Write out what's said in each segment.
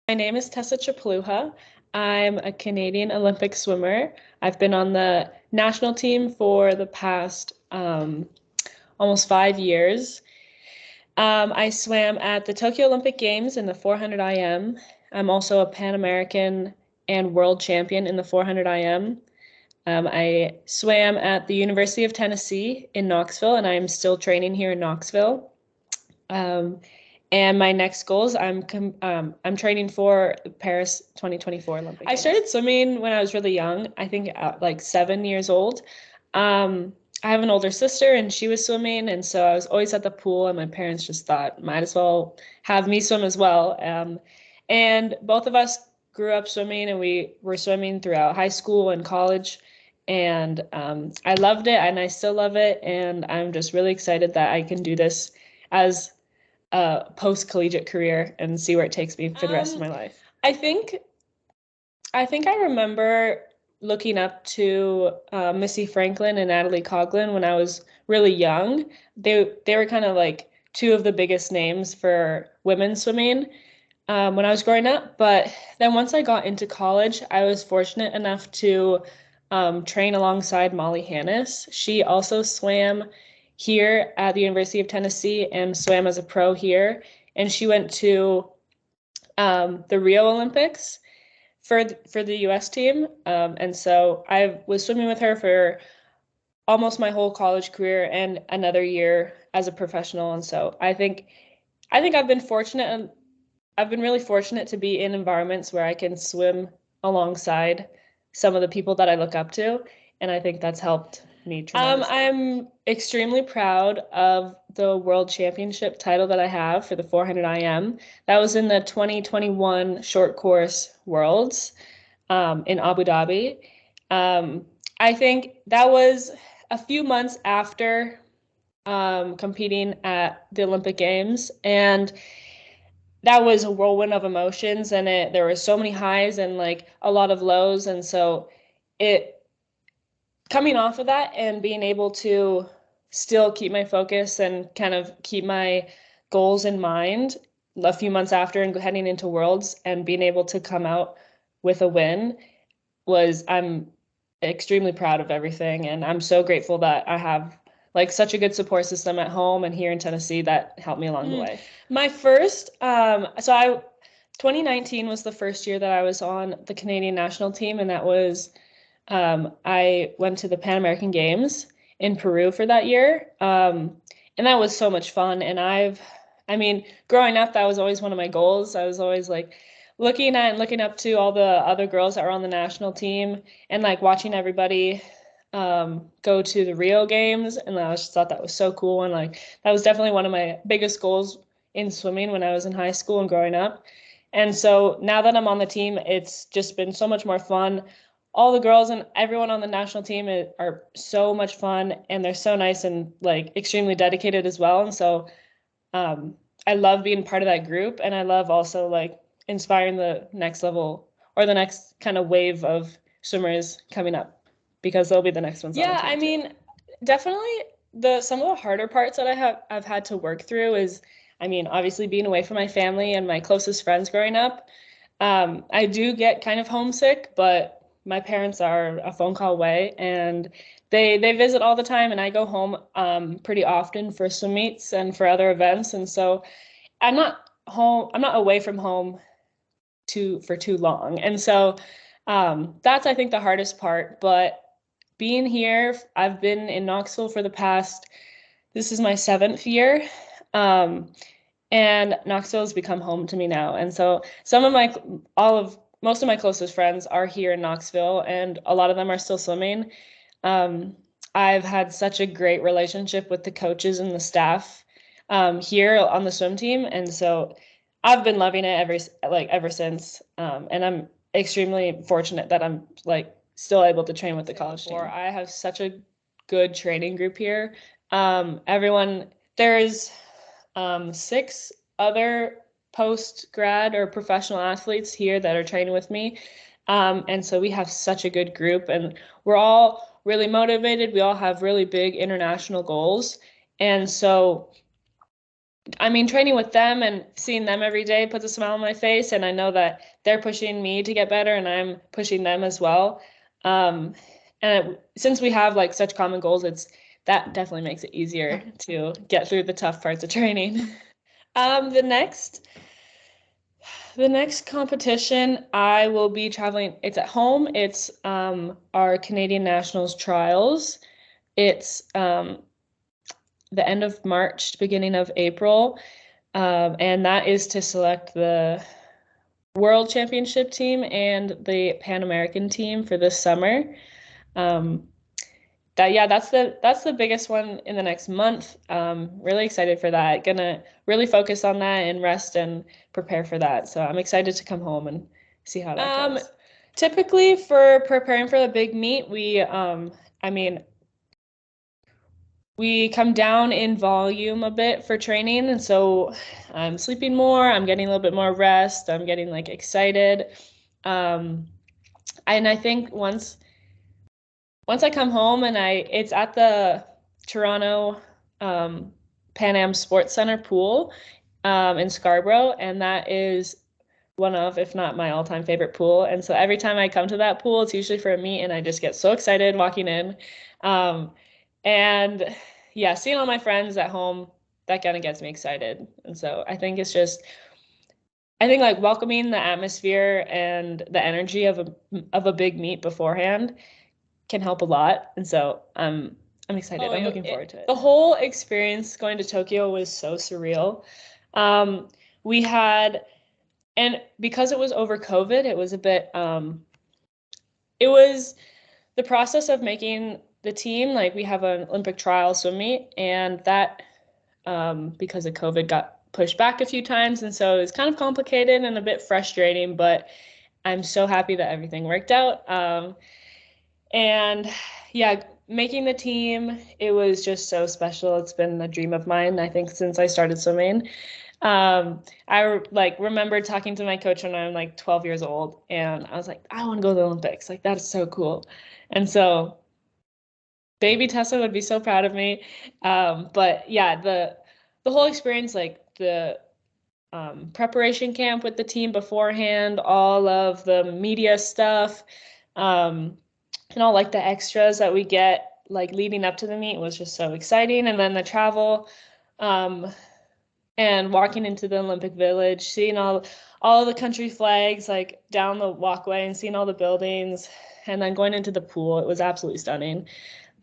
My name is Tessa Cieplucha. I'm a Canadian Olympic swimmer. I've been on the national team for the past almost 5 years. I swam at the Tokyo Olympic Games in the 400 IM. I'm also a Pan American and world champion in the 400 IM. I swam at the University of Tennessee in Knoxville, and I'm still training here in Knoxville. Um, and my next goals, I'm training for Paris 2024 Olympic Games. I started swimming when I was really young. I think at like 7 years old. I have an older sister, and she was swimming, and so I was always at the pool. And my parents just thought, might as well have me swim as well. And both of us grew up swimming, and we were swimming throughout high school and college. And I loved it, and I still love it. And I'm just really excited that I can do this as a post-collegiate career and see where it takes me for the rest of my life. I think I remember looking up to Missy Franklin and Natalie Coughlin when I was really young. They were kind of like two of the biggest names for women's swimming when I was growing up. But then once I got into college, I was fortunate enough to train alongside Molly Hannis. She also swam here at the University of Tennessee and swam as a pro here. And she went to the Rio Olympics for the U.S. team. And so I was swimming with her for almost my whole college career and another year as a professional. And so I think I've been fortunate, and I've been really fortunate to be in environments where I can swim alongside some of the people that I look up to, and I think that's helped me tremendously. I'm extremely proud of the World Championship title that I have for the 400 IM. That was in the 2021 Short Course Worlds in Abu Dhabi. I think that was a few months after competing at the Olympic Games, and that was a whirlwind of emotions, and there were so many highs and like a lot of lows. And so it coming off of that and being able to still keep my focus and kind of keep my goals in mind a few months after and heading into Worlds and being able to come out with a win I'm extremely proud of everything. And I'm so grateful that I have like such a good support system at home and here in Tennessee that helped me along the way. My first, 2019 was the first year that I was on the Canadian national team, and that was, I went to the Pan American Games in Peru for that year. And that was so much fun. And growing up, that was always one of my goals. I was always like looking at and looking up to all the other girls that were on the national team and like watching everybody go to the Rio Games. And I just thought that was so cool. And like, that was definitely one of my biggest goals in swimming when I was in high school and growing up. And so now that I'm on the team, it's just been so much more fun. All the girls and everyone on the national team are so much fun, and they're so nice and like extremely dedicated as well. And so I love being part of that group, and I love also like inspiring the next level or the next kind of wave of swimmers coming up, because they'll be the next ones on the team too. Definitely some of the harder parts that I've had to work through is, obviously being away from my family and my closest friends growing up. I do get kind of homesick, but my parents are a phone call away, and they visit all the time, and I go home pretty often for swim meets and for other events. And so I'm not away from home for too long. And so that's, I think, the hardest part. But being here, I've been in Knoxville for this is my 7th year. And Knoxville has become home to me now. And so most of my closest friends are here in Knoxville, and a lot of them are still swimming. I've had such a great relationship with the coaches and the staff here on the swim team. And so I've been loving it ever since. And I'm extremely fortunate that I'm like still able to train with the college team. I have such a good training group here. There's 6 other post-grad or professional athletes here that are training with me. And so we have such a good group, and we're all really motivated. We all have really big international goals. And so I mean, training with them and seeing them every day puts a smile on my face, and I know that they're pushing me to get better, and I'm pushing them as well. Since we have like such common goals, that definitely makes it easier to get through the tough parts of training. Um, the next the next competition I will be traveling, it's at home. It's our Canadian Nationals trials. It's the end of March, beginning of April. And that is to select the World Championship team and the Pan American team for this summer. Um, that's the biggest one in the next month. Really excited for that. Gonna really focus on that and rest and prepare for that. So I'm excited to come home and see how that goes. Typically for preparing for the big meet, I mean, we come down in volume a bit for training, and so I'm sleeping more, I'm getting a little bit more rest, I'm getting like excited. And I think once I come home and it's at the Toronto Pan Am Sports Center pool in Scarborough, and that is one of, if not my all-time favorite pool. And so every time I come to that pool, it's usually for a meet, and I just get so excited walking in. And yeah, seeing all my friends at home, that kind of gets me excited. And so I think like welcoming the atmosphere and the energy of a big meet beforehand can help a lot. And so I'm excited. I'm looking forward to it. The whole experience going to Tokyo was so surreal. We had, and because it was over COVID, it was a bit, it was the process of making the team. Like we have an Olympic trial swim meet, and that, because of COVID, got pushed back a few times. And so it was kind of complicated and a bit frustrating, but I'm so happy that everything worked out. And yeah, making the team, it was just so special. It's been a dream of mine, I think, since I started swimming. I like remember talking to my coach when I'm like 12 years old, and I was like, I want to go to the Olympics. Like that's so cool. And so baby Tessa would be so proud of me. But yeah, the whole experience, like the preparation camp with the team beforehand, all of the media stuff, and all like the extras that we get like leading up to the meet was just so exciting. And then the travel, and walking into the Olympic Village, seeing all the country flags like down the walkway and seeing all the buildings, and then going into the pool, it was absolutely stunning.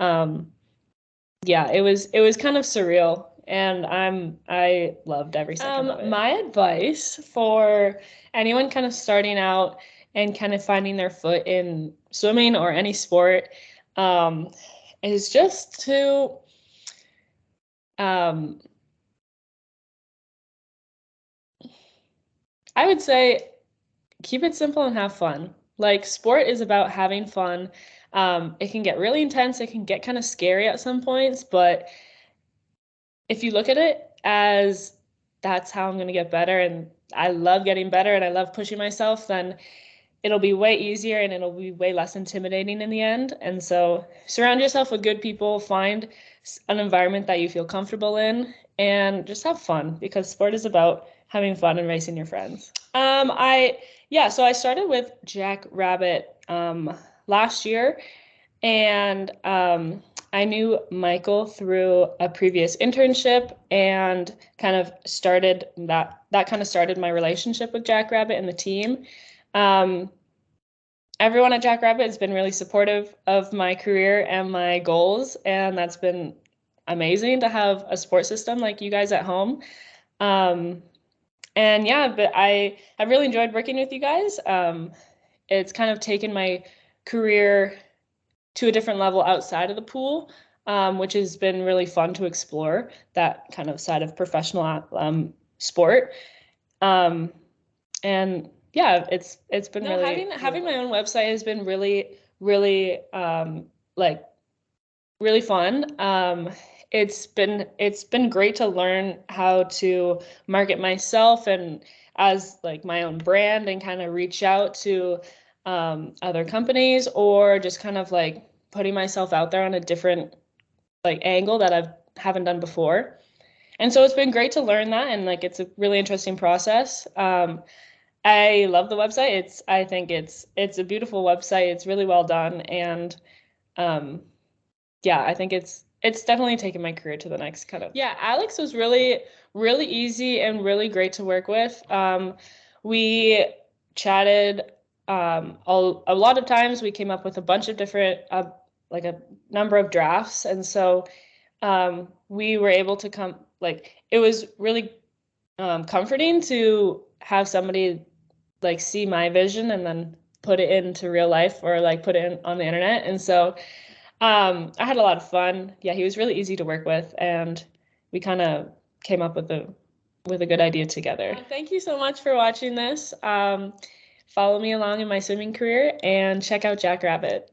Yeah, it was kind of surreal, and I loved every second of it. My advice for anyone kind of starting out and kind of finding their foot in swimming or any sport, is just to I would say keep it simple and have fun. Like sport is about having fun. It can get really intense, it can get kind of scary at some points, but if you look at it as that's how I'm going to get better, and I love getting better and I love pushing myself, then it'll be way easier and it'll be way less intimidating in the end. And so surround yourself with good people, find an environment that you feel comfortable in, and just have fun, because sport is about having fun and racing your friends. So I started with Jack Rabbit last year, and I knew Michael through a previous internship, and kind of started that kind of started my relationship with Jack Rabbit and the team. Everyone at Jack Rabbit has been really supportive of my career and my goals, and that's been amazing to have a support system like you guys at home. And yeah, but I've really enjoyed working with you guys. It's kind of taken my career to a different level outside of the pool, which has been really fun to explore that kind of side of professional sport. And yeah, it's been really having my own website has been really, really like really fun. It's been great to learn how to market myself and as like my own brand, and kind of reach out to other companies, or just kind of like putting myself out there on a different like angle that I haven't done before. And so it's been great to learn that, and like it's a really interesting process. I love the website. I think it's a beautiful website. It's really well done, and um, yeah, I think it's definitely taken my career to the next kind of. Yeah, Alex was really easy and really great to work with. We chatted a lot of times. We came up with a bunch of different like a number of drafts, and so we were able to come like it was really comforting to have somebody like see my vision and then put it into real life or like put it on the internet. And so I had a lot of fun. Yeah, he was really easy to work with, and we kind of came up with a good idea together. Thank you so much for watching this. Follow me along in my swimming career and check out Jackrabbit.